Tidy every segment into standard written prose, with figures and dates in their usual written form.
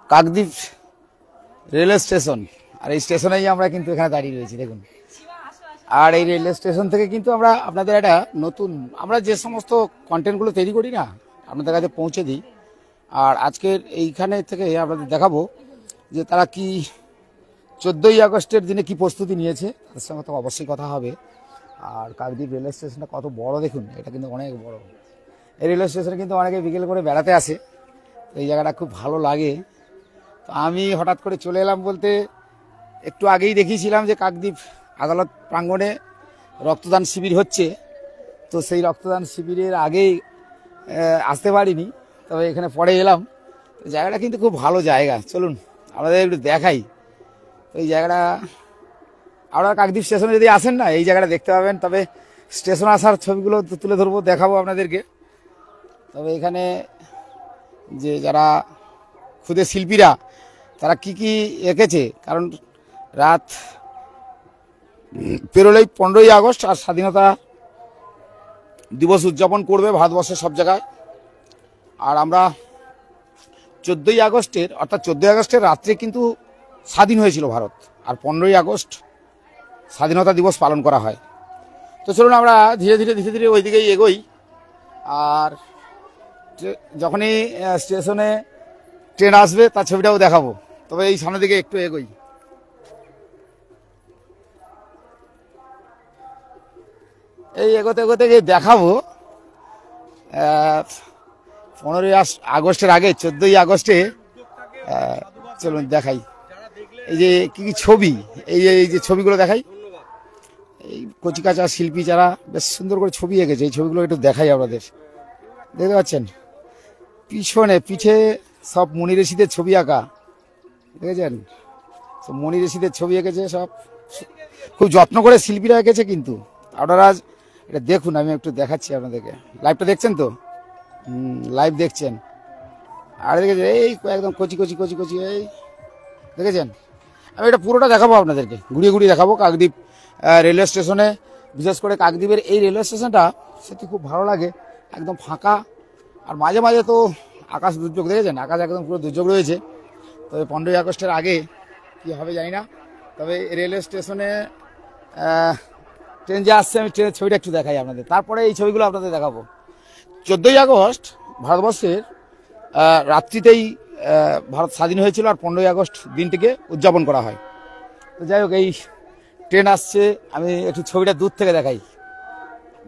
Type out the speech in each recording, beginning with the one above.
Kakdwip railway station, আর এই স্টেশনেই আমরা কিন্তু এখানে দাঁড়িয়ে রয়েছি দেখুন। আর এই রেলওয়ে স্টেশন থেকে কিন্তু আমরা আপনাদের একটা নতুন, আমরা যে সমস্ত কন্টেন্টগুলো তৈরি করি না আপনাদের কাছে পৌঁছে দিই। আর আজকের এইখানে থেকে আপনাদের দেখাবো যে তারা কি 14ই আগস্টের দিনে কি প্রস্তুতি নিয়েছে, তাদের সঙ্গে তো অবশ্যই কথা হবে। আর কাকদ্বীপ রেলওয়ে স্টেশনটা কত বড় দেখুন, এটা কিন্তু অনেক বড়। এই রেলওয়ে স্টেশনে কিন্তু অনেকে বিকেল করে বেড়াতে আসে, এই জায়গাটা খুব ভালো লাগে। তো আমি হঠাৎ করে চলে এলাম বলতে, একটু আগেই দেখিয়েছিলাম যে কাকদ্বীপ আদালত প্রাঙ্গণে রক্তদান শিবির হচ্ছে, তো সেই রক্তদান শিবিরের আগেই আসতে পারিনি, তবে এখানে পরে এলাম। তো জায়গাটা কিন্তু খুব ভালো জায়গা, চলুন আমাদের একটু দেখাই। তো এই জায়গাটা আপনারা কাকদ্বীপ স্টেশনে যদি আসেন না, এই জায়গাটা দেখতে পাবেন। তবে স্টেশন আসার ছবিগুলো তুলে ধরবো, দেখাবো আপনাদেরকে। তবে এখানে যে যারা ক্ষুদে শিল্পীরা তারা কি কি এঁকেছে, কারণ রাত পেরোলেই 15ই আগস্ট আর স্বাধীনতা দিবস উদযাপন করবে ভারতবর্ষের সব জায়গায়। আর আমরা 14ই আগস্টের অর্থাৎ 14ই আগস্টের রাত্রে কিন্তু স্বাধীন হয়েছিল ভারত, আর 15ই আগস্ট স্বাধীনতা দিবস পালন করা হয়। তো চলুন আমরা ধীরে ধীরে ওই দিকেই এগোই। আর যখনই স্টেশনে ট্রেন আসবে তার ছবিটাও দেখাবো। তবে এই সামনের দিকে একটু এগোই। এই এগোতে যে দেখাবো 15ই আগস্টের আগে 14ই আগস্টে, চলুন দেখাই। এই যে কি কি ছবি, এই যে ছবিগুলো দেখাই, এই কচিকাঁচা শিল্পী যারা বেশ সুন্দর করে ছবি এঁকেছে, এই ছবিগুলো একটু দেখাই আপনাদের। দেখতে পাচ্ছেন পিঠে সব মনি ঋষিদের ছবি আঁকা, দেখেছেন? সব মনি ঋষিদের ছবি এঁকেছে, সব খুব যত্ন করে শিল্পীরা এঁকেছে। কিন্তু আপনারা এটা দেখুন, আমি একটু দেখাচ্ছি আপনাদেরকে। লাইভটা দেখছেন তো? লাইভ দেখছেন। আর দেখেছেন এই একদম কচি এই দেখেছেন? আমি এটা পুরোটা দেখাবো আপনাদেরকে, ঘুরিয়ে দেখাবো কাকদ্বীপ রেলওয়ে স্টেশনে। বিশেষ করে কাকদ্বীপের এই রেলওয়ে স্টেশনটা সত্যি খুব ভালো লাগে, একদম ফাঁকা। আর মাঝে মাঝে তো আকাশ দুর্যোগ, দেখেছেন? আকাশ একদম পুরো দুর্যোগ রয়েছে। তবে 15ই আগস্টের আগে কি হবে জানি না। তবে রেলওয়ে স্টেশনে ট্রেন যে আসছে, আমি ট্রেনের ছবিটা একটু দেখাই আপনাদের, তারপরে এই ছবিগুলো আপনাদের দেখাবো। 14ই আগস্ট ভারতবর্ষের রাত্রিতেই ভারত স্বাধীন হয়েছিল, আর 15ই আগস্ট দিনটিকে উদযাপন করা হয়। তো যাই হোক, এই ট্রেন আসছে, আমি একটু ছবিটা দূর থেকে দেখাই,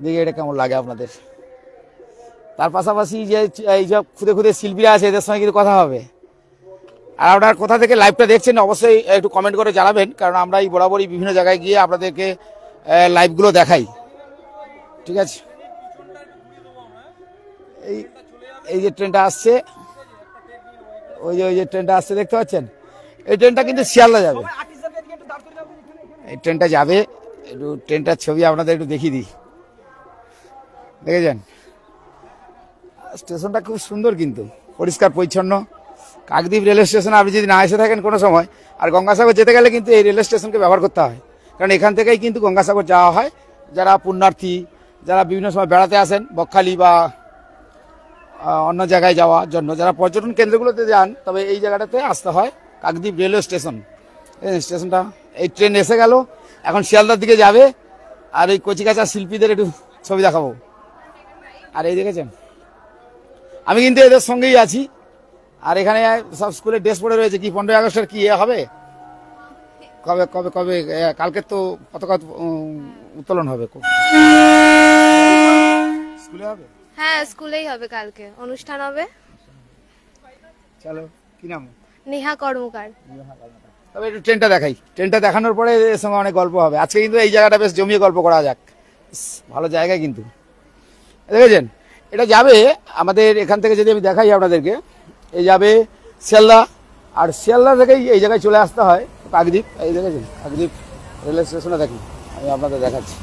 দেখি এটা কেমন লাগে আপনাদের। তার পাশাপাশি যে এই সব খুদে শিল্পীরা আছে, এদের সঙ্গে কিন্তু কথা হবে। আর আপনার কোথা থেকে লাইভটা দেখছেন অবশ্যই একটু কমেন্ট করে জানাবেন, কারণ আমরা এই বরাবরই বিভিন্ন জায়গায় গিয়ে আপনাদেরকে লাইভগুলো দেখাই। ঠিক আছে? এই যে ট্রেনটা আসছে, ওই যে ট্রেনটা আসছে দেখতে পাচ্ছেন, এই ট্রেনটা কিন্তু শিয়ালদা যাবে। এই ট্রেনটা যাবে, একটু ট্রেনটার ছবি আপনাদের একটু দেখিয়ে দিই। দেখেছেন? স্টেশনটা খুব সুন্দর, কিন্তু পরিষ্কার পরিচ্ছন্ন। কাকদ্বীপ রেলওয়ে স্টেশনে আপনি যদি না এসে থাকেন কোনো সময়, আর গঙ্গাসাগর যেতে গেলে কিন্তু এই রেলওয়ে স্টেশনকে ব্যবহার করতে হয়, কারণ এখান থেকেই কিন্তু গঙ্গাসাগর যাওয়া হয়। যারা পুণ্যার্থী, যারা বিভিন্ন সময় বেড়াতে আসেন বকখালি বা অন্য জায়গায় যাওয়ার জন্য, যারা পর্যটন কেন্দ্রগুলোতে যান, তবে এই জায়গাটাতে আসতে হয় কাকদ্বীপ রেলওয়ে স্টেশন। এই স্টেশনটা, এই ট্রেন এসে গেল, এখন শিয়ালদার দিকে যাবে। আর এই কচিকাঁচা শিল্পীদের একটু ছবি দেখাবো। আর এই দেখেছেন, আমি কিন্তু এদের সঙ্গেই আছি। আর এখানে সব স্কুলের ড্রেস পরে রয়েছে। কি 15ই আগস্টের কি হবে? কবে কালকে তো পতাকা উত্তোলন হবে, স্কুলে হবে? হ্যাঁ, স্কুলেই হবে, কালকে অনুষ্ঠান হবে। চলো, কি নাম? নেহা কর্মকার। তবে একটু ট্রেনটা দেখাই, ট্রেনটা দেখানোর পরে এর সঙ্গে অনেক গল্প হবে। আজকে কিন্তু এই জায়গাটা বেশ জমিয়ে গল্প করা যাক, ভালো জায়গা কিন্তু। দেখেছেন, এটা যাবে আমাদের এখান থেকে, যদি আমি দেখাই আপনাদেরকে, এই যাবে শিয়ালদা, আর শিয়ালদা থেকেই এই জায়গায় চলে আসতে হয় কাকদ্বীপ। এই দেখেছেন কাকদ্বীপ রেলওয়ে স্টেশনে, দেখি আমি আপনাদের দেখাচ্ছি।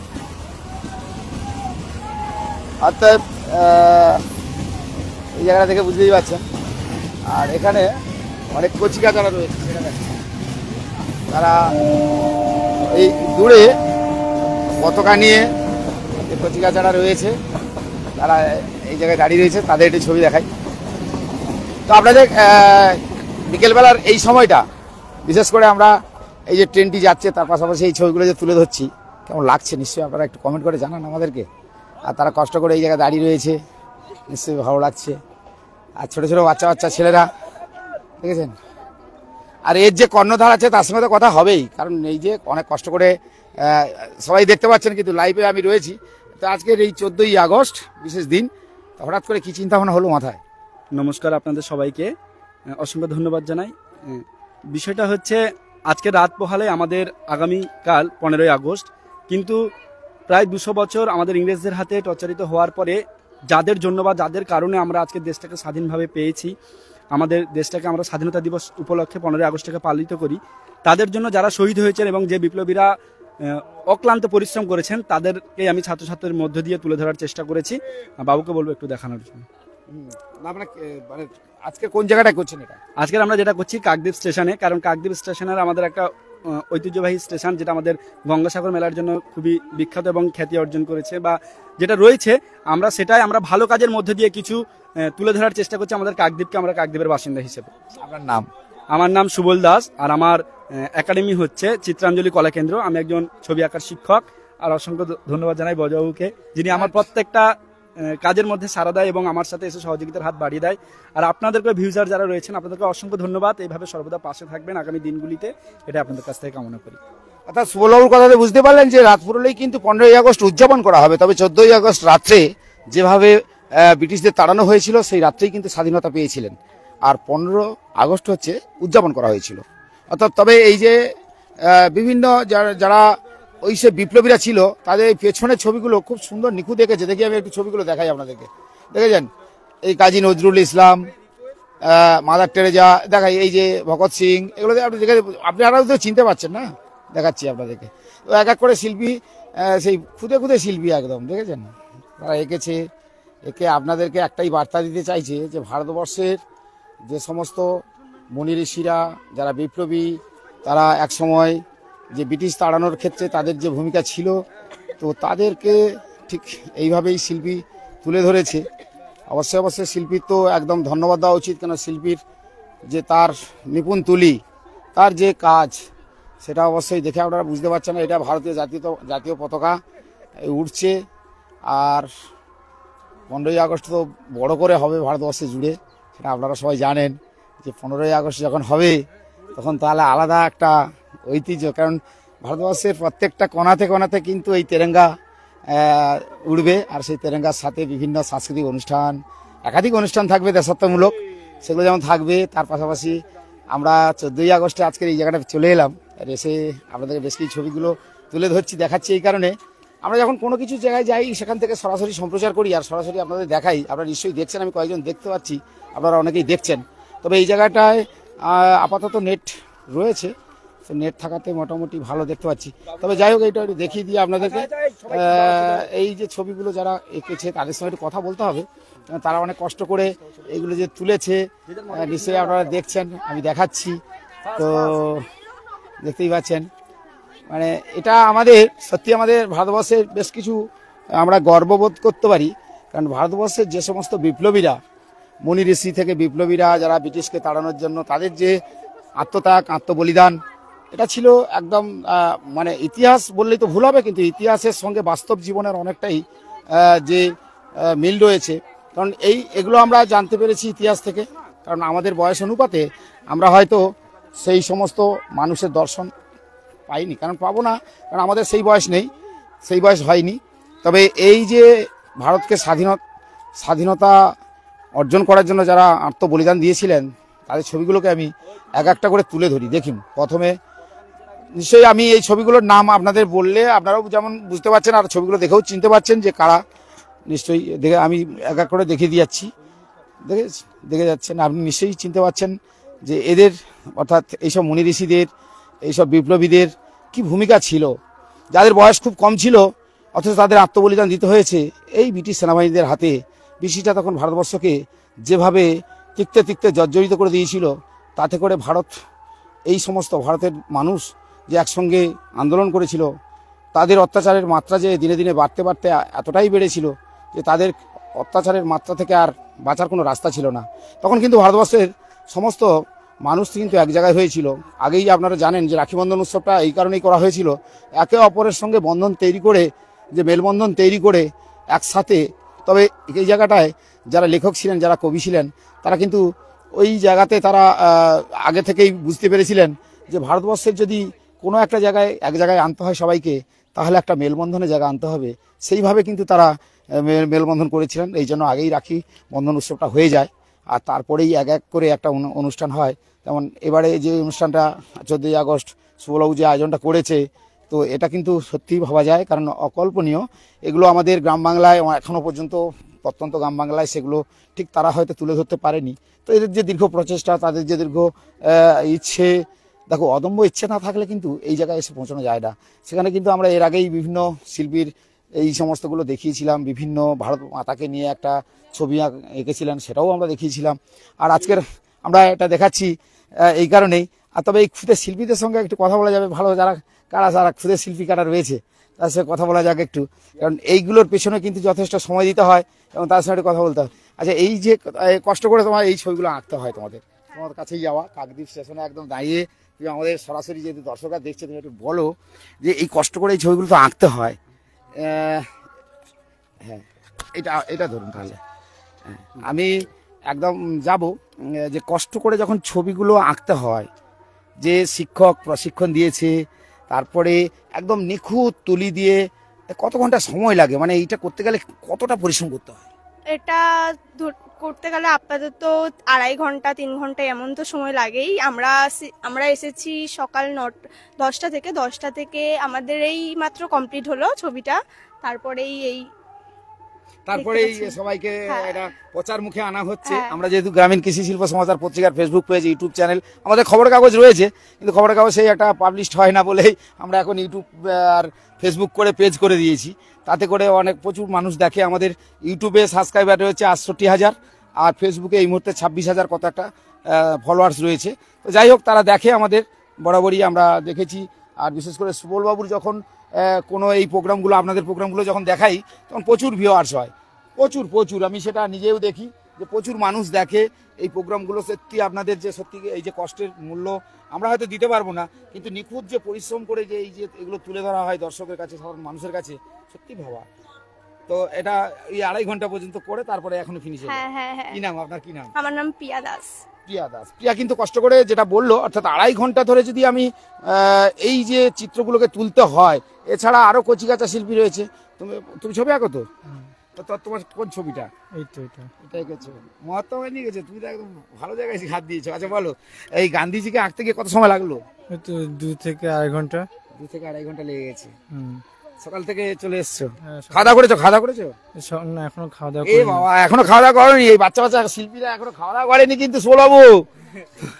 অর্থাৎ এই জায়গা থেকে বুঝতেই পারছেন। আর এখানে অনেক কচিকাঁচারা রয়েছে, তারা এই দূরে পতাকা নিয়ে যে কচিকাঁচারা রয়েছে, তারা এই জায়গায় দাঁড়িয়ে রয়েছে, তাদের একটি ছবি দেখাই। তো আপনাদের বিকেলবেলার এই সময়টা বিশেষ করে আমরা এই যে ট্রেনটি যাচ্ছে তার পাশাপাশি এই ছবিগুলো যে তুলে ধরছি, কেমন লাগছে নিশ্চয়ই আপনারা একটু কমেন্ট করে জানান আমাদেরকে। আর তারা কষ্ট করে এই জায়গায় দাঁড়িয়ে রয়েছে, নিশ্চয়ই ভালো লাগছে। আর ছোটো ছোটো বাচ্চা বাচ্চা ছেলেরা দেখেছেন, আর এর যে কর্ণধার আছে তার সঙ্গে তো কথা হবেই, কারণ এই যে অনেক কষ্ট করে সবাই দেখতে পাচ্ছেন, কিন্তু লাইভে আমি রয়েছি। তো আজকের এই 14ই আগস্ট বিশেষ দিন, হঠাৎ করে কি চিন্তা ভাবনা হলো মাথায়? নমস্কার আপনাদের সবাইকে, অসংখ্য ধন্যবাদ জানাই। বিষয়টা হচ্ছে আজকে রাত পোহালে আমাদের আগামীকাল 15ই আগস্ট, কিন্তু প্রায় 200 বছর আমাদের ইংরেজদের হাতে টর্চারিত হওয়ার পরে যাদের জন্য বা যাদের কারণে আমরা আজকে দেশটাকে স্বাধীনভাবে পেয়েছি, আমাদের দেশটাকে আমরা স্বাধীনতা দিবস উপলক্ষে 15ই আগস্টকে পালিত করি, তাদের জন্য যারা শহীদ হয়েছেন এবং যে বিপ্লবীরা অক্লান্ত পরিশ্রম করেছেন তাদেরকে আমি ছাত্রছাত্রীর মধ্য দিয়ে তুলে ধরার চেষ্টা করেছি। বাবুকে বলবো একটু দেখানোর জন্য। মানে আজকে কোন জায়গাটায় করছেন এটা? আজকের আমরা যেটা করছি কাকদ্বীপ স্টেশনে, কারণ কাকদ্বীপ স্টেশনের আমাদের একটা ঐতিহ্যবাহী স্টেশন, যেটা আমাদের গঙ্গাসাগর মেলার জন্য খুবই বিখ্যাত এবং খ্যাতি অর্জন করেছে, বা যেটা রয়েছে আমরা সেটাই আমরা ভালো কাজের মধ্যে দিয়ে কিছু তুলে ধরার চেষ্টা করছি আমাদের কাকদ্বীপকে, আমরা কাকদ্বীপের বাসিন্দা হিসেবে। আপনার নাম? আমার নাম সুবল দাস, আর আমার একাডেমি হচ্ছে চিত্রাঞ্জলি কলা কেন্দ্র। আমি একজন ছবি আঁকার শিক্ষক। আর অসংখ্য ধন্যবাদ জানাই বজবাবুকে, যিনি আমার প্রত্যেকটা কাজের মধ্যে সাড়া দেয় এবং আমার সাথে এসে সহযোগিতার হাত বাড়িয়ে দেয়। আর আপনাদেরকে ভিউজার যারা রয়েছেন আপনাদেরকে অসংখ্য ধন্যবাদ, এইভাবে সর্বদা পাশে থাকবেন আগামী দিনগুলিতে, এটা আপনাদের কাছ থেকে কামনা করি। অর্থাৎ সুবলবাবুর কথাতে বুঝতে পারলেন যে রাত পুরোলেই কিন্তু 15ই আগস্ট উদযাপন করা হবে, তবে 14ই আগস্ট রাত্রে যেভাবে ব্রিটিশদের তাড়ানো হয়েছিল সেই রাত্রেই কিন্তু স্বাধীনতা পেয়েছিলেন, আর 15 আগস্ট হচ্ছে উদযাপন করা হয়েছিল। অর্থাৎ তবে এই যে বিভিন্ন যারা ওই সে বিপ্লবীরা ছিল তাদের পেছনের ছবিগুলো খুব সুন্দর নিখুঁত এঁকেছে। দেখি আমি একটু ছবিগুলো দেখাই আপনাদেরকে। দেখেছেন এই কাজী নজরুল ইসলাম, মাদার টেরেজা, দেখাই এই যে ভগৎ সিং, এগুলো আপনি দেখে আপনারাও তো চিনতে পারছেন না, দেখাচ্ছি আপনাদেরকে। তো এক এক করে শিল্পী, সেই খুদে খুদে শিল্পী একদম দেখেছেন তারা এঁকেছে। একে আপনাদেরকে একটাই বার্তা দিতে চাইছে যে ভারতবর্ষের যে সমস্ত মুনি ঋষিরা যারা বিপ্লবী, তারা এক সময় যে ব্রিটিশ তাড়ানোর ক্ষেত্রে তাদের যে ভূমিকা ছিল, তো তাদেরকে ঠিক এইভাবেই শিল্পী তুলে ধরেছে। অবশ্যই অবশ্যই শিল্পীর তো একদম ধন্যবাদ দেওয়া উচিত, কেন শিল্পীর যে তার নিপুণ তুলি, তার যে কাজ, সেটা অবশ্যই দেখে আপনারা বুঝতে পারছেন। এটা ভারতীয় জাতীয় পতাকা উঠছে, আর 15ই আগস্ট তো বড় করে হবে ভারতবর্ষে জুড়ে, সেটা আপনারা সবাই জানেন যে 15ই আগস্ট যখন হবে তখন তাহলে আলাদা একটা ঐতিহ্য, কারণ ভারতবর্ষের প্রত্যেকটা কোণাতে কোণাতে কিন্তু এই তেরঙ্গা উড়বে, আর সেই তেরঙ্গার সাথে বিভিন্ন সাংস্কৃতিক অনুষ্ঠান, একাধিক অনুষ্ঠান থাকবে দেশাত্মমূলক, সেগুলো যেমন থাকবে। তার পাশাপাশি আমরা 14ই আগস্টে আজকের এই জায়গাটা চলে এলাম, আর এসে আপনাদেরকে বেশ কিছু ছবিগুলো তুলে ধরছি, দেখাচ্ছি। এই কারণে আমরা যখন কোনো কিছু জায়গায় যাই সেখান থেকে সরাসরি সম্প্রচার করি আর সরাসরি আপনাদের দেখাই। আপনারা নিশ্চয়ই দেখছেন, আমি কয়েকজন দেখতে পাচ্ছি, আপনারা অনেকেই দেখছেন। তবে এই জায়গাটায় আপাতত নেট রয়েছে, তো নেট থাকাতে মোটামুটি ভালো দেখতে পাচ্ছি। তবে যাই হোক, এইটা একটু দেখিয়ে দিয়ে আপনাদেরকে এই যে ছবিগুলো যারা এঁকেছে তাদের সঙ্গে একটু কথা বলতে হবে, তারা অনেক কষ্ট করে এইগুলো যে তুলেছে, নিশ্চয়ই আপনারা দেখছেন, আমি দেখাচ্ছি। তো দেখতেই পাচ্ছেন, মানে এটা আমাদের সত্যি আমাদের ভারতবর্ষের বেশ কিছু আমরা গর্ববোধ করতে পারি, কারণ ভারতবর্ষের যে সমস্ত বিপ্লবীরা, মুনি ঋষি থেকে বিপ্লবীরা যারা ব্রিটিশকে তাড়ানোর জন্য তাদের যে আত্মত্যাগ, আত্মবলিদান, এটা ছিল একদম মানে ইতিহাস বললেই তো ভুল হবে, কিন্তু ইতিহাসের সঙ্গে বাস্তব জীবনের অনেকটাই যে মিল রয়েছে। কারণ এগুলো আমরা জানতে পেরেছি ইতিহাস থেকে, কারণ আমাদের বয়স অনুপাতে আমরা হয়তো সেই সমস্ত মানুষের দর্শন পাইনি, কারণ পাবো না, কারণ আমাদের সেই বয়স নেই, সেই বয়স হয়নি। তবে এই যে ভারতকে স্বাধীনতা অর্জন করার জন্য যারা আত্মবলিদান দিয়েছিলেন তাদের ছবিগুলোকে আমি এক একটা করে তুলে ধরি। দেখুন, প্রথমে নিশ্চয়ই আমি এই ছবিগুলোর নাম আপনাদের বললে আপনারাও যেমন বুঝতে পারছেন, আর ছবিগুলো দেখেও চিনতে পারছেন যে কারা। নিশ্চয়ই দেখে আমি এক এক করে দেখিয়ে দিচ্ছি, দেখে যাচ্ছেন, আপনি নিশ্চয়ই চিনতে পারছেন যে এদের, অর্থাৎ এইসব মুনি ঋষিদের, এইসব বিপ্লবীদের কি ভূমিকা ছিল, যাদের বয়স খুব কম ছিল অথচ তাদের আত্মবলিদান দিতে হয়েছে এই ব্রিটিশ সেনাবাহিনীদের হাতে। ব্রিটিশরা তখন ভারতবর্ষকে যেভাবে তিক্তে তিক্তে জর্জরিত করে দিয়েছিল, তাতে করে এই সমস্ত ভারতের মানুষ যে একসঙ্গে আন্দোলন করেছিল, তাদের অত্যাচারের মাত্রা যে দিনে দিনে বাড়তে বাড়তে এতটাই বেড়েছিল যে তাদের অত্যাচারের মাত্রা থেকে আর বাঁচার কোনো রাস্তা ছিল না। তখন কিন্তু ভারতবর্ষের সমস্ত মানুষ কিন্তু এক জায়গায় হয়েছিল। আগেই আপনারা জানেন যে রাখি বন্ধন উৎসবটা এই কারণেই করা হয়েছিল, একে অপরের সঙ্গে বন্ধন তৈরি করে, যে মেলবন্ধন তৈরি করে একসাথে। তবে এই জায়গাটায় যারা লেখক ছিলেন, যারা কবি ছিলেন, তারা কিন্তু ওই জায়গাতে তারা আগে থেকেই বুঝতে পেরেছিলেন যে ভারতবর্ষের যদি কোনো একটা জায়গায় এক জায়গায় আনতে হয় সবাইকে, তাহলে একটা মেলবন্ধনের জায়গা আনতে হবে। সেইভাবে কিন্তু তারা মেলবন্ধন করেছিলেন। এই জন্য আগেই রাখি বন্ধন উৎসবটা হয়ে যায়, আর তারপরেই এক এক করে একটা অনুষ্ঠান হয়। যেমন এবারে যে অনুষ্ঠানটা 14ই আগস্ট সুবলবাবু যে আয়োজনটা করেছে, তো এটা কিন্তু সত্যিই ভাবা যায়, কারণ অকল্পনীয়। এগুলো আমাদের গ্রাম বাংলায় এখনো পর্যন্ত, প্রত্যন্ত গ্রাম বাংলায় সেগুলো ঠিক তারা হয়তো তুলে ধরতে পারেনি। তো এদের যে দীর্ঘ প্রচেষ্টা, তাদের যে দীর্ঘ ইচ্ছে, দেখো অদম্য ইচ্ছে না থাকলে কিন্তু এই জায়গায় এসে পৌঁছানো যায় না। সেখানে কিন্তু আমরা এর আগেই বিভিন্ন শিল্পীর এই সমস্তগুলো দেখিয়েছিলাম, বিভিন্ন ভারত মাতাকে নিয়ে একটা ছবি এঁকেছিলেন, সেটাও আমরা দেখিয়েছিলাম। আর আজকের আমরা এটা দেখাচ্ছি এই কারণেই। আর তবে এই ক্ষুদে শিল্পীদের সঙ্গে একটু কথা বলা যাবে, ভালো যারা যারা ক্ষুদে শিল্পী কারা রয়েছে তার সঙ্গে কথা বলা যাক একটু, কারণ এইগুলোর পেছনে কিন্তু যথেষ্ট সময় দিতে হয় এবং তার সঙ্গে কথা বলতে হয়। আচ্ছা, এই যে কষ্ট করে তোমার এই ছবিগুলো আঁকতে হয়, তোমাদের কাছেই যাওয়া, কাকদ্বীপ স্টেশনে একদম দাঁড়িয়ে তুমি আমাদের সরাসরি যেহেতু দর্শকরা দেখছে, তুমি একটু বলো যে এই কষ্ট করে এই ছবিগুলো তো আঁকতে হয়। হ্যাঁ, এটা ধরুন তাহলে। আমি একদম যাব যে কষ্ট করে যখন ছবিগুলো আঁকতে হয়, যে শিক্ষক প্রশিক্ষণ দিয়েছে, তারপরে একদম নিখুঁত তুলি দিয়ে কত ঘন্টা সময় লাগে, মানে এইটা করতে গেলে কতটা পরিশ্রম করতে হয়? এটা করতে গেলে আপাতত 2.5 ঘন্টা 3 ঘন্টা এমন তো সময় লাগেই। আমরা এসেছি সকাল 10টা থেকে আমাদের এই মাত্র কমপ্লিট হলো ছবিটা। তারপরে সবাইকে হ্যাঁ। এটা প্রচার মুখে আনা হচ্ছে। হ্যাঁ। আমরা যেহেতু গ্রামীণ কৃষি শিল্প সমাচার পত্রিকার ফেসবুক পেজ, ইউটিউব চ্যানেল, আমাদের খবরের কাগজ রয়েছে, কিন্তু খবরের কাগজ সেই একটা পাবলিশড হয় না বলেই আমরা এখন ইউটিউব আর ফেসবুক করে পেজ করে দিয়েছি। তাতে করে প্রচুর মানুষ দেখে। আমাদের ইউটিউবে সাবস্ক্রাইবার রয়েছে 68,000, আর ফেসবুকে এই মুহূর্তে 26,000 কত একটা ফলোয়ার্স রয়েছে। তো যাই হোক, তারা দেখে আমাদের, বরাবরই আমরা দেখেছি। আর বিশেষ করে সুবলবাবুর যখন কোনো এই প্রোগ্রামগুলো, আপনাদের প্রোগ্রামগুলো যখন দেখাই, তখন প্রচুর ভিউয়ার্স হয়, প্রচুর। আমি সেটা নিজেও দেখি যে প্রচুর মানুষ দেখে এই প্রোগ্রামগুলো। সত্যি আপনাদের যে সত্যি এই যে কষ্টের মূল্য আমরা হয়তো দিতে পারবো না, কিন্তু নিখুঁত যে পরিশ্রম করে যে এই যে এগুলো তুলে ধরা হয় দর্শকের কাছে, সাধারণ মানুষের কাছে, সত্যি ভাবা। তো এটা এই 2.5 ঘন্টা পর্যন্ত করে তারপরে এখনো ফিনিশ হলো। হ্যাঁ। কি নাম আপনার? কি নাম? আমার নাম প্রিয়া দাস। প্রিয়া কিন্তু কষ্ট করে যেটা বললো, অর্থাৎ 2.5 ঘন্টা ধরে যদি আমি এই যে চিত্রগুলোকে তুলতে হয়, এছাড়া আরো কচিকাঁচা শিল্পী রয়েছে। তুমি ছবি আঁকো তো? তোমার কোন ছবিটা? এটা এঁকেছো? মহাত্মা গান্ধী গেছে, তুমি তো একদম ভালো জায়গায় হাত দিয়েছো। আচ্ছা বলো, এই গান্ধীজিকে আঁকতে গিয়ে কত সময় লাগলো? 2 থেকে 2.5 ঘন্টা। 2 থেকে 2.5 ঘন্টা লেগে গেছে। সকাল থেকে চলে এসছো, খাওয়া দাওয়া করেছো? না, এখনো খাওয়া দাওয়া এই বাবা, এখনো খাওয়া দাওয়া করনি? এই বাচ্চা শিল্পীরা এখনো খাওয়া দাওয়া করেনি কিন্তু সুবলবাবু।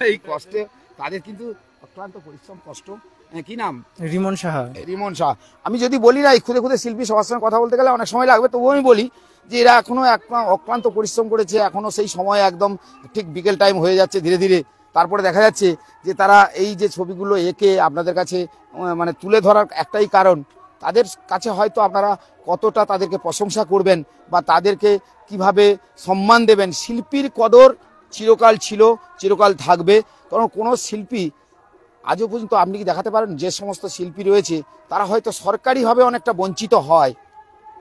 এই কষ্টে তাদের কিন্তু অক্লান্ত পরিশ্রম, কষ্ট। কি নাম? রিমন সাহা। আমি যদি বলি না, এই খুদে শিল্পী সবার সঙ্গে কথা বলতে গেলে অনেক সময় লাগবে, তবুও আমি বলি যে এরা এখনো অক্লান্ত পরিশ্রম করেছে। এখনো সেই সময় একদম ঠিক বিকেল টাইম হয়ে যাচ্ছে ধীরে ধীরে। তারপরে দেখা যাচ্ছে যে তারা এই যে ছবিগুলো এঁকে আপনাদের কাছে মানে তুলে ধরার একটাই কারণ, তাদের কাছে হয়তো আপনারা কতটা তাদেরকে প্রশংসা করবেন বা তাদেরকে কিভাবে সম্মান দেবেন। শিল্পীর কদর চিরকাল ছিল, চিরকাল থাকবে। কারণ কোনো শিল্পী আজও পর্যন্ত আপনি কি দেখাতে পারেন, যে সমস্ত শিল্পী রয়েছে তারা হয়তো সরকারিভাবে অনেকটা বঞ্চিত হয়,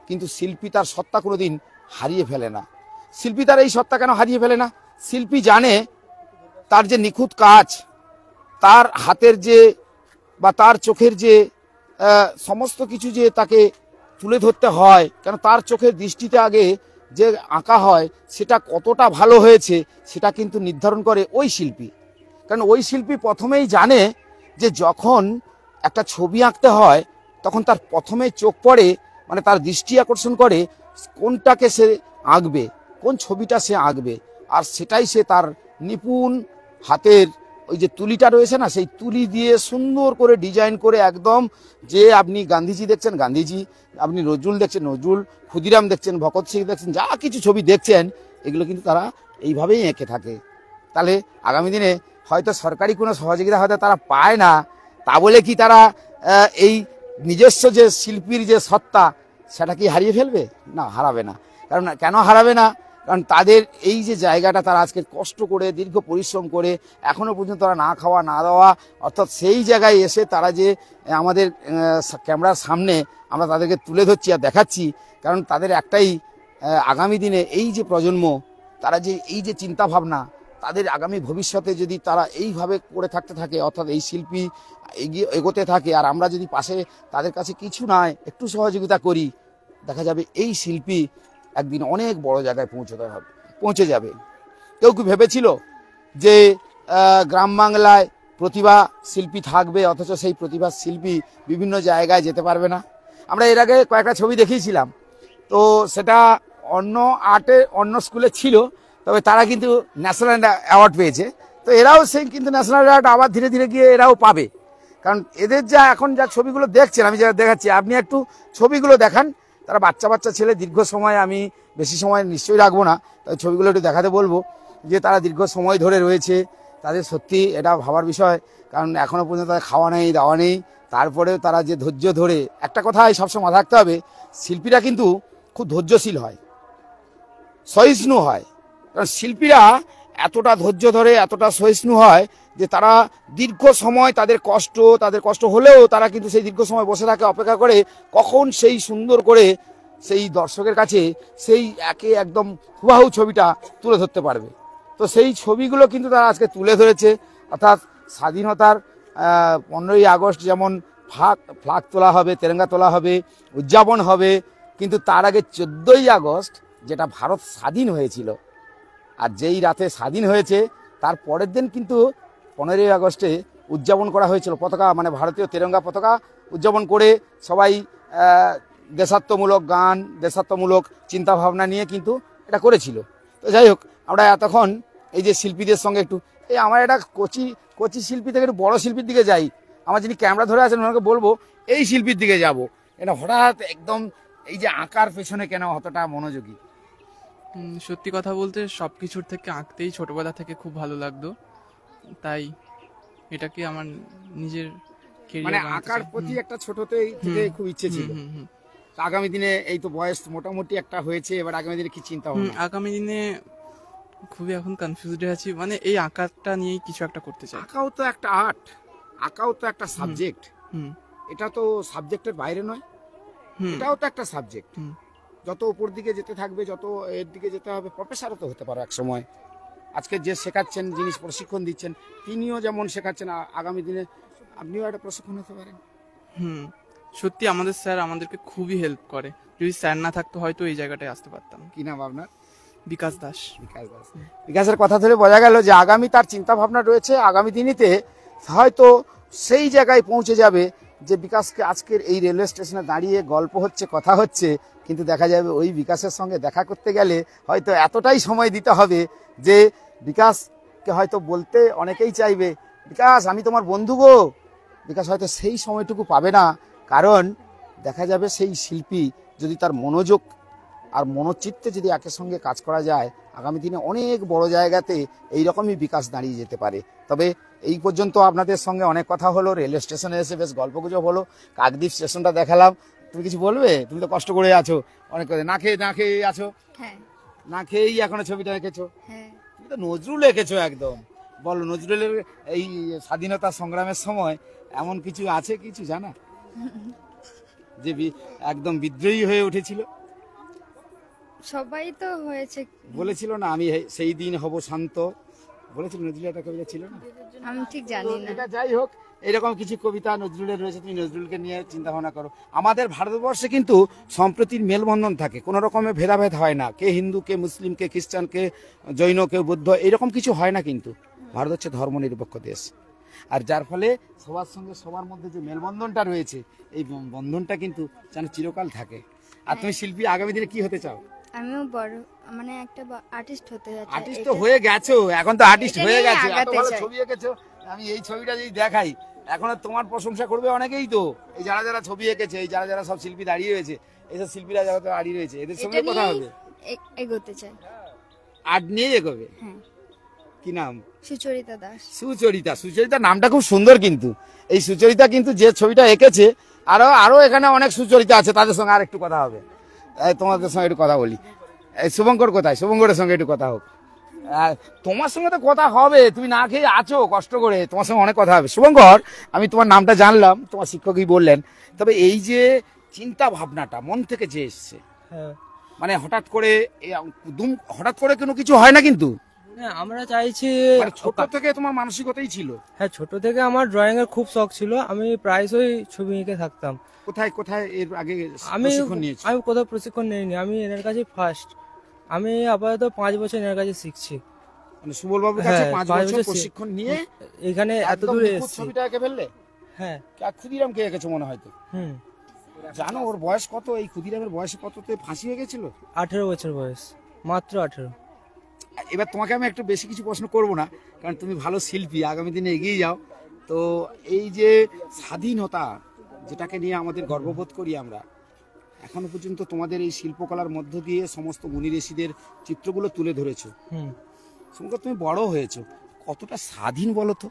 কিন্তু শিল্পী তার সত্তা কোনোদিন হারিয়ে ফেলে না। শিল্পী তার এই সত্তা কেন হারিয়ে ফেলে না? শিল্পী জানে তার যে নিখুঁত কাজ, তার হাতের যে বা তার চোখের যে সমস্ত কিছু যে তাকে তুলে ধরতে হয়, কেন তার চোখের দৃষ্টিতে আগে যে আঁকা হয় সেটা কতটা ভালো হয়েছে সেটা কিন্তু নির্ধারণ করে ওই শিল্পী। কারণ ওই শিল্পী প্রথমেই জানে যে যখন একটা ছবি আঁকতে হয় তখন তার প্রথমে চোখ পড়ে, মানে তার দৃষ্টি আকর্ষণ করে কোনটাকে সে আঁকবে, কোন ছবিটা সে আঁকবে, আর সেটাই সে তার নিপুণ হাতের ওই যে তুলিটা রয়েছে না, সেই তুলি দিয়ে সুন্দর করে ডিজাইন করে একদম, যে আপনি গান্ধীজি দেখছেন গান্ধীজি, আপনি নজরুল দেখছেন নজরুল, ক্ষুদিরাম দেখছেন, ভগৎ সিং দেখছেন, যা কিছু ছবি দেখছেন এগুলো কিন্তু তারা এইভাবেই এঁকে থাকে। তাহলে আগামী দিনে হয়তো সরকারি কোনো সহযোগিতা হয়তো তারা পায় না, তা বলে কি তারা এই নিজস্ব যে শিল্পীর যে সত্তা সেটা কি হারিয়ে ফেলবে? না, হারাবে না। কারণ কেন হারাবে না? কারণ তাদের এই যে জায়গাটা তারা আজকে কষ্ট করে দীর্ঘ পরিশ্রম করে এখনো পর্যন্ত তারা না খাওয়া না দাওয়া, অর্থাৎ সেই জায়গায় এসে তারা যে আমাদের ক্যামেরার সামনে আমরা তাদেরকে তুলে ধরছি আর দেখাচ্ছি, কারণ তাদের একটাই আগামী দিনে এই যে প্রজন্ম, তারা যে এই যে চিন্তা ভাবনা, তাদের আগামী ভবিষ্যতে যদি তারা এইভাবে করে থাকতে থাকে, অর্থাৎ এই শিল্পী এগোতে থাকে আর আমরা যদি পাশে তাদের কাছে কিছু নয় একটু সহযোগিতা করি, দেখা যাবে এই শিল্পী একদিন অনেক বড় জায়গায় পৌঁছে যাবে। কেউ কি ভেবেছিল যে গ্রাম বাংলায় প্রতিভা শিল্পী থাকবে, অথচ সেই প্রতিভা শিল্পী বিভিন্ন জায়গায় যেতে পারবে না? আমরা এর আগে কয়েকটা ছবি দেখিয়েছিলাম, তো সেটা অন্য স্কুলে ছিল, তবে তারা কিন্তু ন্যাশনাল অ্যাওয়ার্ড পেয়েছে। তো এরাও সেই কিন্তু ন্যাশনাল অ্যাওয়ার্ড আবার ধীরে ধীরে গিয়ে এরাও পাবে, কারণ এদের যা এখন যা ছবিগুলো দেখছেন, আমি যা দেখাচ্ছি, আপনি একটু ছবিগুলো দেখান। তারা বাচ্চা ছেলে, দীর্ঘ সময়, আমি বেশি সময় নিশ্চয়ই রাখবো না, তাই ছবিগুলো একটু দেখাতে বলবো যে তারা দীর্ঘ সময় ধরে রয়েছে। তাদের সত্যি এটা ভাবার বিষয়, কারণ এখনো পর্যন্ত তাদের খাওয়া নেই, দাওয়া নেই, তারপরেও তারা যে ধৈর্য ধরে, একটা কথাই সবসময় মাথায় রাখতে হবে, শিল্পীরা কিন্তু খুব ধৈর্যশীল হয়, সহিষ্ণু হয়। কারণ শিল্পীরা এতটা ধৈর্য ধরে, এতটা সহিষ্ণু হয় যে তারা দীর্ঘ সময় তাদের কষ্ট হলেও তারা কিন্তু সেই দীর্ঘ সময় বসে থাকে, অপেক্ষা করে কখন সেই সুন্দর করে সেই দর্শকের কাছে সেই একদম হুবাহু ছবিটা তুলে ধরতে পারবে। তো সেই ছবিগুলো কিন্তু তারা আজকে তুলে ধরেছে, অর্থাৎ স্বাধীনতার 15ই আগস্ট যেমন ফ্ল্যাগ তোলা হবে, তেরঙ্গা তোলা হবে, উদযাপন হবে, কিন্তু তার আগে 14ই আগস্ট যেটা ভারত স্বাধীন হয়েছিল, আর যেই রাতে স্বাধীন হয়েছে তার পরের দিন কিন্তু 15ই আগস্টে উদযাপন করা হয়েছিল পতাকা, মানে ভারতীয় তেরঙ্গা পতাকা উদযাপন করে সবাই দেশাত্মমূলক গান, দেশাত্মমূলক চিন্তাভাবনা নিয়ে কিন্তু এটা করেছিল। তো যাই হোক, আমরা এতক্ষণ এই যে শিল্পীদের সঙ্গে একটু আমার এটা কচি শিল্পী থেকে একটু বড় শিল্পীর দিকে যাই। আমার যিনি ক্যামেরা ধরে আছেন ওনাকে বলবো এই শিল্পীর দিকে যাব, এটা হঠাৎ একদম এই যে আঁকার পেছনে কেন অতটা মনোযোগী? সত্যি কথা বলতে সবকিছুর থেকে আঁকতেই ছোটবেলা থেকে খুব ভালো লাগতো, তাই এটাকে আমার নিজের মানে আঁকার প্রতি একটা ছোটতেই থেকে খুব ইচ্ছে ছিল। আগামী দিনে এই তো বয়স মোটামুটি একটা হয়েছে, এবার আগামী দিনে কি চিন্তা হবে? আগামী দিনে খুবই এখন কনফিউজড আছি, মানে এই আঁকাটা নিয়েই কিছু একটা করতে চাই। আঁকাও তো একটা আর্ট, আঁকাও তো একটা সাবজেক্ট, এটা তো সাবজেক্টের বাইরে নয়, এটাও তো একটা সাবজেক্ট। যত উপর দিকে যেতে থাকবে, যত এর দিকে যেতে হবে, প্রফেসরও তো হতে পারো এক সময়। আজকে যে শেখাচ্ছেন, যিনি প্রশিক্ষণ দিচ্ছেন, তিনিও যেমন শেখাচ্ছেন, আগামী দিনে আপনিও একটা প্রশিক্ষণ হতে পারেন। সত্যি আমাদের স্যার আমাদেরকে খুবই হেল্প করে, যদি স্যার না থাকতো হয়তো এই জায়গাটায় আসতে পারতাম। কি নাম আপনার? বিকাশ দাস। বিকাশের কথা ধরে বোঝা গেল যে আগামী তার চিন্তা ভাবনা রয়েছে, আগামী দিনেতে হয়তো সেই জায়গায় পৌঁছে যাবে যে বিকাশকে আজকের এই রেলওয়ে স্টেশনে দাঁড়িয়ে গল্প হচ্ছে, কথা হচ্ছে, কিন্তু দেখা যাবে ওই বিকাশের সঙ্গে দেখা করতে গেলে হয়তো এতটাই সময় দিতে হবে যে বিকাশকে হয়তো বলতে অনেকেই চাইবে, বিকাশ আমি তোমার বন্ধু গো, বিকাশ হয়তো সেই সময়টুকু পাবে না। কারণ দেখা যাবে সেই শিল্পী যদি তার মনোযোগ আর মনোচিত্তে যদি একের সঙ্গে কাজ করা যায়, আগামী দিনে অনেক বড় জায়গাতে এইরকমই বিকাশ দাঁড়িয়ে যেতে পারে। তবে এই পর্যন্ত আপনাদের সঙ্গে অনেক কথা হলো, রেলওয়ে স্টেশনে এসে বেশ গল্পগুজব হলো, কাকদ্বীপ স্টেশনটা দেখালাম। তুমি কিছু বলবে? তুমি তো কষ্ট করে আছো অনেক, করে না খেয়ে আছো। হ্যাঁ, না খেয়েই এখনো ছবিটা এঁকেছো। হ্যাঁ, তুমি তো নজরুল এঁকেছো একদম। বলো, নজরুলের এই স্বাধীনতা সংগ্রামের সময় এমন কিছু আছে, কিছু জানা যে একদম বিদ্রোহী হয়ে উঠেছিল? সবাই তো হয়েছে। বলেছিল না, আমি সেই দিন হব শান্ত, বলেছিল নজরুল, একটা কবিতা ছিল না? আমি ঠিক জানি না। এটা যাই হোক, এরকম কিছু কবিতা নজরুলের রয়েছে, তুমি নজরুলকে নিয়ে চিন্তা ভাবনা করো। আমাদের ভারতবর্ষে কিন্তু সম্প্রীতির মেলবন্ধন থাকে, কোনো রকমের ভেদাভেদ হয় না, কে হিন্দু, কে মুসলিম, কে খ্রিস্টান, কে জৈন, কে বৌদ্ধ, এরকম কিছু হয় না। কিন্তু ভারত হচ্ছে ধর্মনিরপেক্ষ দেশ, আর যার ফলে সবার সঙ্গে সবার মধ্যে যে মেলবন্ধনটা রয়েছে, এই বন্ধনটা কিন্তু যেন চিরকাল থাকে। আর তুমি শিল্পী, আগামী দিনে কি হতে চাও? আমিও বড়, মানে একটা আর্টিস্ট হতে যাচ্ছি। আর্টিস্ট তো হয়ে গেছো, এখন তো আর্টিস্ট হয়ে গেছো, এত ভালো চাই। ছবি এঁকেছো। আমি এই ছবিটা যদি দেখাই, এখন তোমার প্রশংসা করবে অনেকেই তো, এই যারা ছবি এঁকেছে, এই যারা সব শিল্পী দাঁড়িয়ে রয়েছে, এইসব শিল্পীরা যারা দাঁড়িয়ে রয়েছে, এদের সঙ্গে কথা হবে, এগোতে চাই, আর্ট নিয়ে এগোবে। হ্যাঁ। কি নাম? সুচরিতা দাস। সুচরিতা নামটা খুব সুন্দর। কিন্তু এই সুচরিতা কিন্তু যে ছবিটা এঁকেছে, আরো এখানে অনেক সুচরিতা আছে, তাদের সঙ্গে আর একটু কথা হবে। তোমাদের সঙ্গে একটু কথা বলি। এই শুভঙ্কর কোথায়? শুভঙ্করের সঙ্গে একটু কথা হোক। তোমার সঙ্গে তো কথা হবে, তুমি না খেয়ে আছো কষ্ট করে, তোমার সঙ্গে অনেক কথা হবে। শুভঙ্কর, আমি তোমার নামটা জানলাম, তোমার শিক্ষকই বললেন, তবে এই যে চিন্তা ভাবনাটা মন থেকে যে এসছে, হ্যাঁ মানে হঠাৎ করে হঠাৎ করে কোনো কিছু হয় না কিন্তু, না, আমরা চাইছি মানে ছোট থেকে তোমার মানসিকতাই ছিল। হ্যাঁ, ছোট থেকে আমার ড্রয়িং এর খুব শখ ছিল, আমি প্রায়শই ছবি এঁকে থাকতাম। কোথায় কোথায় এর আগে আমি প্রশিক্ষণ নিয়েছি? আমি কোথাও প্রশিক্ষণ নিইনি, আমি এনার কাছে ফার্স্ট। আমি আপাতত 5 বছর এনার কাছে শিখছি। মানে সুবল বাবুর কাছে হ্যাঁ, 5 5 বছর বছর প্রশিক্ষণ নিয়ে এখানে এত একদম দূরে নিখুঁত এসেছি। ছবিটা এঁকে ফেললে। হ্যাঁ, ক্ষুদিরাম কে এঁকেছো মনে হয় তো? হুম, জানো ওর বয়স কত? এই ক্ষুদিরামের বয়সে কততে ফাঁসি হয়ে গেছিল? 18 বছর বয়স, মাত্র 18। এবার তোমাকে আমি একটু বেশি কিছু প্রশ্ন করব না, কারণ তুমি ভালো শিল্পী, আগামী দিনে এগিয়ে যাও। তো এই যে স্বাধীনতা, যেটাকে নিয়ে আমাদের গর্ববোধ করি আমরা, এখনো পর্যন্ত তোমাদের এই শিল্পকলার মধ্য দিয়ে সমস্ত মুনি ঋষিদের চিত্রগুলো তুলে ধরেছো। হুম, শুনকর, তুমি বড় হয়েছো, কতটা স্বাধীন বলো তো?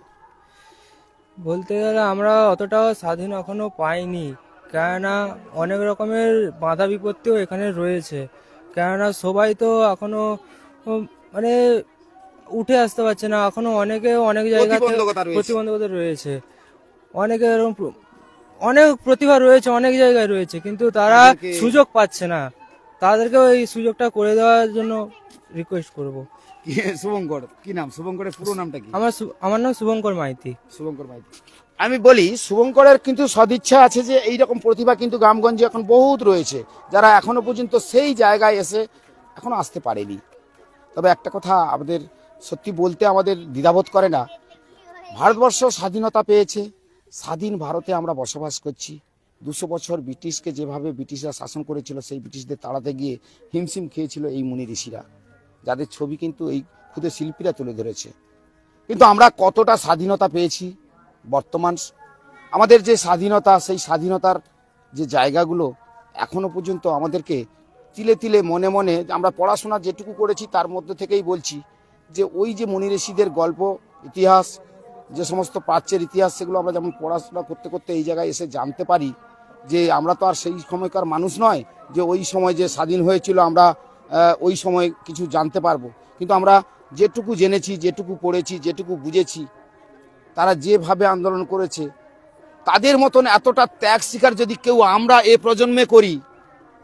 বলতে গেলে আমরা অতটাও স্বাধীন এখনো পাইনি, কেননা অনেক রকমের বাধা বিপত্তিও এখানে রয়েছে। কেননা সবাই তো এখনো মানে উঠে আসতে পারছে না, এখনো অনেকে অনেক জায়গাতে প্রতিবন্ধকতা রয়েছে। প্রতিবন্ধকতা রয়েছে। অনেকে এরকম অনেক প্রতিভা রয়েছে, অনেক জায়গায় রয়েছে, কিন্তু তারা তাদেরকে- সুযোগ পাচ্ছে না। তাদেরকে এই সুযোগটা করে দেওয়ার জন্য রিকোয়েস্ট করব। শুভঙ্কর, কি নাম শুভঙ্করের পুরো নামটা কি? আমার নাম শুভঙ্কর মাইতি। শুভঙ্কর মাইতি। আমি বলি, শুভঙ্করের কিন্তু সদিচ্ছা আছে যে এইরকম প্রতিভা কিন্তু গ্রামগঞ্জে এখন বহুত রয়েছে, যারা এখনো পর্যন্ত সেই জায়গায় এসে এখনো আসতে পারেনি। তবে একটা কথা আমাদের সত্যি বলতে আমাদের দ্বিধাবোধ করে না, ভারতবর্ষ স্বাধীনতা পেয়েছে, স্বাধীন ভারতে আমরা বসবাস করছি। 200 বছর ব্রিটিশকে যেভাবে ব্রিটিশরা শাসন করেছিল, সেই ব্রিটিশদের তাড়াতে গিয়ে হিমশিম খেয়েছিল এই মুনি ঋষিরা, যাদের ছবি কিন্তু এই ক্ষুদে শিল্পীরা তুলে ধরেছে। কিন্তু আমরা কতটা স্বাধীনতা পেয়েছি? বর্তমান আমাদের যে স্বাধীনতা, সেই স্বাধীনতার যে জায়গাগুলো এখনো পর্যন্ত আমাদেরকে তিলে তিলে মনে মনে, আমরা পড়াশোনা যেটুকু করেছি তার মধ্যে থেকেই বলছি যে ওই যে মুনি ঋষিদের গল্প, ইতিহাস, যে সমস্ত প্রাচ্যের ইতিহাস, সেগুলো আমরা যেমন পড়াশোনা করতে করতে এই জায়গায় এসে জানতে পারি যে আমরা তো আর সেই সময়কার মানুষ নয় যে ওই সময় যে স্বাধীন হয়েছিল আমরা ওই সময় কিছু জানতে পারবো। কিন্তু আমরা যেটুকু জেনেছি, যেটুকু পড়েছি, যেটুকু বুঝেছি, তারা যেভাবে আন্দোলন করেছে, তাদের মতন এতটা ত্যাগ স্বীকার যদি কেউ আমরা এ প্রজন্মে করি,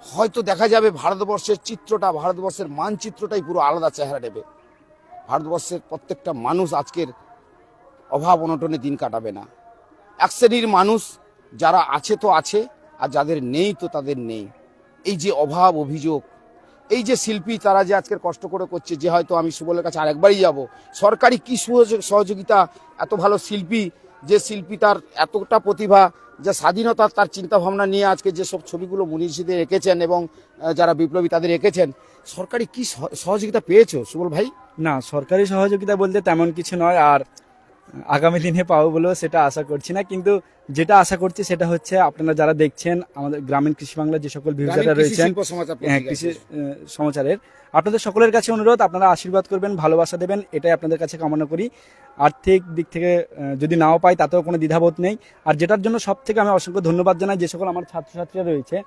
হয়তো দেখা যাবে ভারতবর্ষের চিত্রটা, ভারতবর্ষের মানচিত্রটাই পুরো আলাদা চেহারা নেবে। ভারতবর্ষের প্রত্যেকটা মানুষ আজকের অভাব অনটনে দিন কাটাবে না। এক শ্রেণীর মানুষ যারা আছে তো আছে, আর যাদের নেই তো তাদের নেই। এই যে অভাব অভিযোগ, এই যে শিল্পী তারা যে আজকের কষ্ট করে করছে, যে হয়তো আমি সুবলের কাছে আরেকবারই যাব, সরকারি কি সহযোগিতা, এত ভালো শিল্পী, যে শিল্পী তার এতটা প্রতিভা, যে স্বাধীনতা তার চিন্তা ভাবনা নিয়ে আজকে যেসব ছবিগুলো মুনি ঋষিদের এঁকেছেন এবং যারা বিপ্লবী তাদের এঁকেছেন, সরকারি কি সহযোগিতা পেয়েছো সুবল ভাই? না, সরকারি সহযোগিতা বলতে তেমন কিছু নয়, আর আগামী দিনে পাবো বলেও সেটা আশা করছি না। কিন্তু যেটা আশা করছি সেটা হচ্ছে, আপনারা যারা দেখছেন আমাদের গ্রামীণ কৃষি বাংলা যে সকল ভিউজাররা রয়েছেন, হ্যাঁ, কৃষি সমাচারের, আপনাদের সকলের কাছে অনুরোধ, আপনারা আশীর্বাদ করবেন, ভালোবাসা দেবেন, এটাই আপনাদের কাছে কামনা করি। আর্থিক দিক থেকে যদি নাও পাই তাতেও কোনো দ্বিধাবোধ নেই। আর যেটার জন্য সব থেকে আমি অসংখ্য ধন্যবাদ জানাই, যে সকল আমার ছাত্রছাত্রীরা রয়েছে,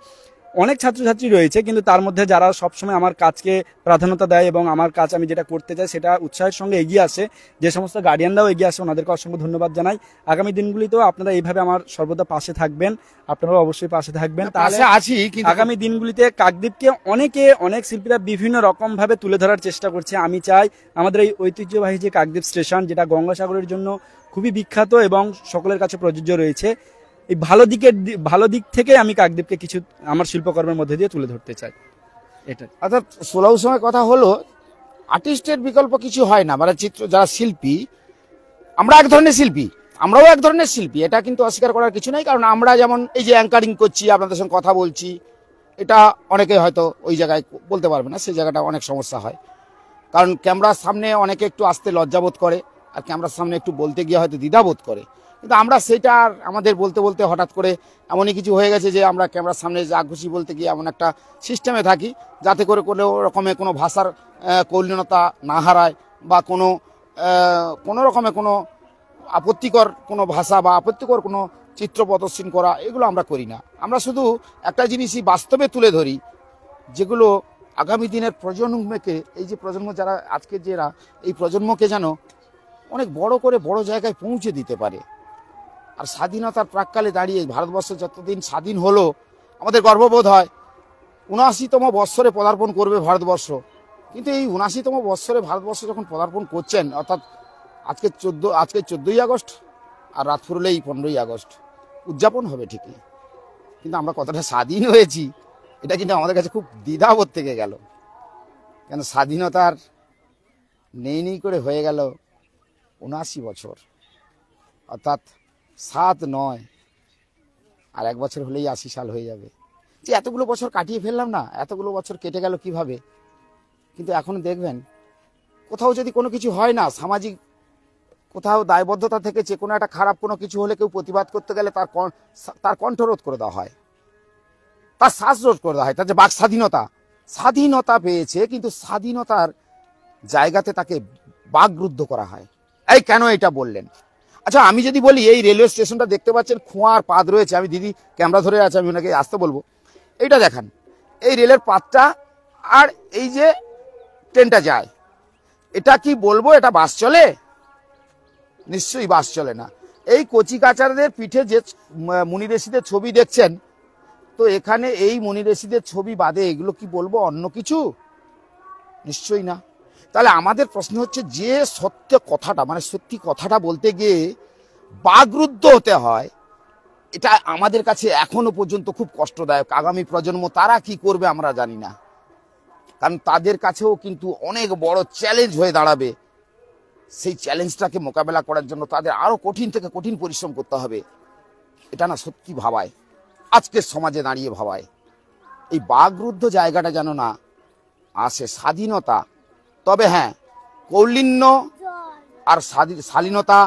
অনেক ছাত্রছাত্রী রয়েছে, কিন্তু তার মধ্যে যারা সবসময় আমার কাজকে প্রাধান্যতা দেয় এবং আমার কাজ আমি যেটা করতে চাই সেটা উৎসাহের সঙ্গে এগিয়ে আসে, যে সমস্ত গার্ডিয়ানরাও এগিয়ে আসে, ওনাদেরকে অসংখ্য ধন্যবাদ জানাই। আগামী দিনগুলিতেও আপনারা এইভাবে আমার সর্বদা পাশে থাকবেন, আপনারাও অবশ্যই পাশে থাকবেন। তাহলে আছি, কিন্তু আগামী দিনগুলিতে কাকদ্বীপকে অনেক শিল্পীরা বিভিন্ন রকম ভাবে তুলে ধরার চেষ্টা করছে। আমি চাই আমাদের এই ঐতিহ্যবাহী যে কাকদ্বীপ স্টেশন, যেটা গঙ্গাসাগরের জন্য খুবই বিখ্যাত এবং সকলের কাছে প্রযোজ্য রয়েছে, এই ভালো দিক থেকে আমি কাকদ্বীপকে কিছু আমার শিল্পকর্মের মধ্যে দিয়ে তুলে ধরতে চাই। এটা অর্থাৎ সোলাউর সঙ্গে কথা হলো, আর্টিস্টের বিকল্প কিছু হয় না, মানে যারা শিল্পী, আমরা এক ধরনের শিল্পী, আমরাও এক ধরনের শিল্পী, এটা কিন্তু অস্বীকার করার কিছু নাই। কারণ আমরা যেমন এই যে অ্যাঙ্কারিং করছি, আপনাদের সঙ্গে কথা বলছি, এটা অনেকে হয়তো ওই জায়গায় বলতে পারবে না, সেই জায়গাটা অনেক সমস্যা হয়। কারণ ক্যামেরার সামনে অনেকে একটু আসতে লজ্জাবোধ করে, আর ক্যামেরার সামনে একটু বলতে গিয়ে হয়তো দ্বিধাবোধ করে। কিন্তু আমরা সেটা আর আমাদের বলতে বলতে হঠাৎ করে এমনই কিছু হয়ে গেছে যে আমরা ক্যামেরার সামনে যা খুশি বলতে গিয়ে এমন একটা সিস্টেমে থাকি, যাতে করে কোনো রকমের কোনো ভাষার কৌলীনতা না হারায়, বা কোনো রকমের কোনো আপত্তিকর কোনো ভাষা বা আপত্তিকর কোনো চিত্র প্রদর্শন করা, এগুলো আমরা করি না। আমরা শুধু একটা জিনিসই বাস্তবে তুলে ধরি, যেগুলো আগামী দিনের প্রজন্মকে, এই যে প্রজন্ম যারা আজকে যারা, এই প্রজন্মকে যেন অনেক বড় করে বড় জায়গায় পৌঁছে দিতে পারে। আর স্বাধীনতার প্রাক্কালে দাঁড়িয়ে ভারতবর্ষ যতদিন স্বাধীন হলো আমাদের গর্ববোধ হয়। ৭৯তম বৎসরে পদার্পণ করবে ভারতবর্ষ, কিন্তু এই ৭৯তম বৎসরে ভারতবর্ষ যখন পদার্পণ করছেন, অর্থাৎ আজকে 14ই আগস্ট আর রাত ফুরলেই 15ই আগস্ট উদযাপন হবে ঠিকই, কিন্তু আমরা কতটা স্বাধীন হয়েছি এটা কিন্তু আমাদের কাছে খুব দ্বিধাবোধ থেকে গেল। কেন স্বাধীনতার নেই করে হয়ে গেল ৭৯ বছর, অর্থাৎ 7 9 আর 1 বছর হলেই 80 সাল হয়ে যাবে। যে এতগুলো বছর কাটিয়ে ফেললাম না, এতগুলো বছর কেটে গেল কিভাবে। কিন্তু এখন দেখবেন কোথাও যদি কোনো কিছু হয় না, সামাজিক কোথাও দায়বদ্ধতা থেকে যে কোনো একটা খারাপ কোনো কিছু হলে কেউ প্রতিবাদ করতে গেলে তার কণ্ঠরোধ করে দেওয়া হয়, তার শ্বাসরোধ করে দেওয়া হয়। তার যে বাক স্বাধীনতা পেয়েছে, কিন্তু স্বাধীনতার জায়গাতে তাকে বাকরুদ্ধ করা হয়। এই কেন এটা বললেন? আচ্ছা আমি যদি বলি, এই রেলওয়ে স্টেশনটা দেখতে পাচ্ছেন খোঁয়ার পাত রয়েছে, আমি দিদি ক্যামেরা ধরে আছে, আমি ওনাকে আসতে বলবো। এইটা দেখান, এই রেলের পাতটা, আর এই যে ট্রেনটা যায়, এটা কি বলবো এটা বাস চলে? নিশ্চয়ই বাস চলে না। এই কচি কাচারদের পিঠে যে মুনি ঋষিদের ছবি দেখছেন, তো এখানে এই মুনি ঋষিদের ছবি বাদে এগুলো কি বলবো অন্য কিছু? নিশ্চয়ই না। তাহলে আমাদের প্রশ্ন হচ্ছে, যে সত্য কথাটা মানে সত্যি কথাটা বলতে গিয়ে বাকরুদ্ধ হতে হয়, এটা আমাদের কাছে এখনো পর্যন্ত খুব কষ্টদায়ক। আগামী প্রজন্ম তারা কি করবে আমরা জানি না, কারণ তাদের কাছেও কিন্তু অনেক বড় চ্যালেঞ্জ হয়ে দাঁড়াবে। সেই চ্যালেঞ্জটাকে মোকাবেলা করার জন্য তাদের আরো কঠিন থেকে কঠিন পরিশ্রম করতে হবে। এটা না সত্যি ভাবায়, আজকের সমাজে দাঁড়িয়ে ভাবায়। এই বাকরুদ্ধ জায়গাটা যেন না আসে। স্বাধীনতা, তবে হ্যাঁ কৌলিন্য আর শালীনতা,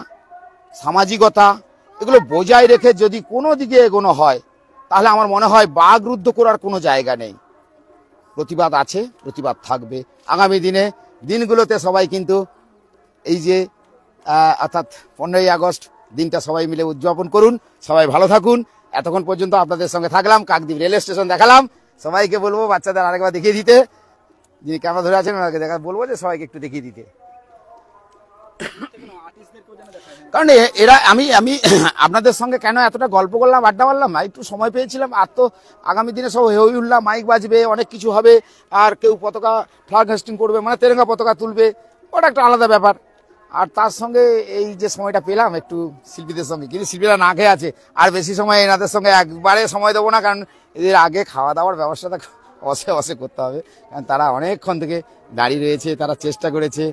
সামাজিকতা এগুলো বজায় রেখে যদি কোনো দিকে এগোনো হয়, তাহলে আমার মনে হয় বাকরুদ্ধ করার কোনো জায়গা নেই। প্রতিবাদ আছে, প্রতিবাদ থাকবে আগামী দিনগুলোতে। সবাই কিন্তু এই যে অর্থাৎ 15ই আগস্ট দিনটা সবাই মিলে উদযাপন করুন। সবাই ভালো থাকুন। এতক্ষণ পর্যন্ত আপনাদের সঙ্গে থাকলাম, কাকদ্বীপ রেলওয়ে স্টেশন দেখালাম। সবাইকে বলবো বাচ্চাদের আরেকবার দেখিয়ে দিতে, যিনি ক্যামেরা ধরে আছেন ওনাকে বলবো যে সবাইকে একটু দেখিয়ে দিতে। কারণ এরা আমি আপনাদের সঙ্গে কেন এতটা গল্প করলাম, আড্ডা মারলাম, একটু সময় পেয়েছিলাম। আর তো আগামী দিনে সব হই হুল্লা, মাইক বাজবে, অনেক কিছু হবে, আর কেউ পতাকা ফ্ল্যাগ হোস্টিং করবে, মানে তেরঙ্গা পতাকা তুলবে, ওটা একটা আলাদা ব্যাপার। আর তার সঙ্গে এই যে সময়টা পেলাম একটু শিল্পীদের সঙ্গে, কিন্তু শিল্পীরা না খেয়ে আছে, আর বেশি সময় এনাদের সঙ্গে একবারে সময় দেবো না, কারণ এদের আগে খাওয়া দাওয়ার ব্যবস্থাটা অসে করতে হবে, কারণ তারা অনেকক্ষণ থেকে দাঁড়িয়ে রয়েছে, তারা চেষ্টা করেছে।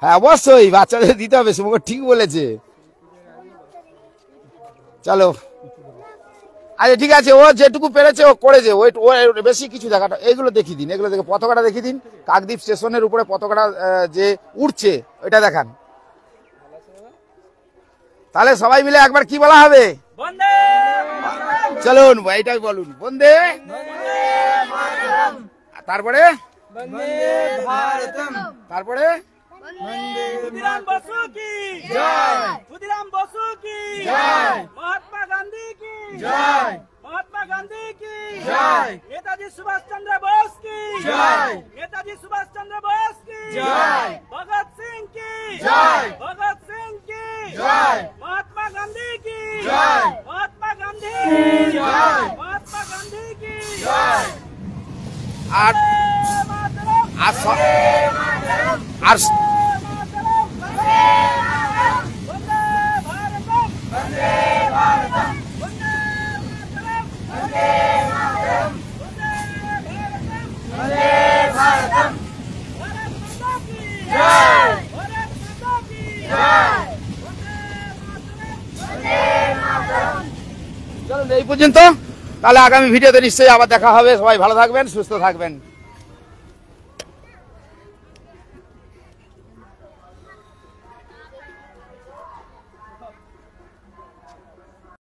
হ্যাঁ অবশ্যই বাচ্চাদের দিতে হবে, শুভ ঠিক বলেছে। চলো আচ্ছা ঠিক আছে, ও যেটুকু পেরেছে ও করেছে, ও বেশি কিছু দেখাটা, এইগুলো দেখিয়ে দিন, এগুলো দেখে পতাকাটা দেখিয়ে দিন। কাকদ্বীপ স্টেশনের উপরে পতাকাটা যে উঠছে ওইটা দেখান, তাহলে সবাই মিলে একবার কি বলা হবে? চলুন এইটাই বলুন, বন্দে। তারপরে তারপরে ক্ষুদিরাম বসু কি জয়, ক্ষুদিরাম বসু কি জয়, মহাত্মা গান্ধী কি জয়, মহাত্মা গান্ধী কি জয়, নেতাজি সুভাষ চন্দ্র বোস কি জয়, নেতাজি সুভাষ চন্দ্র বোস কি জয়, ভগৎ সিং কি জয়, ভগৎ সিং কি জয়, মহাত্মা গান্ধী কি জয়, মহাত্মা গান্ধী কি জয়, মহাত্মা গান্ধী কি জয়। আর আর চলুন এই পর্যন্ত, তাহলে আগামী ভিডিওতে নিশ্চয়ই আবার দেখা হবে। সবাই ভালো থাকবেন, সুস্থ থাকবেন।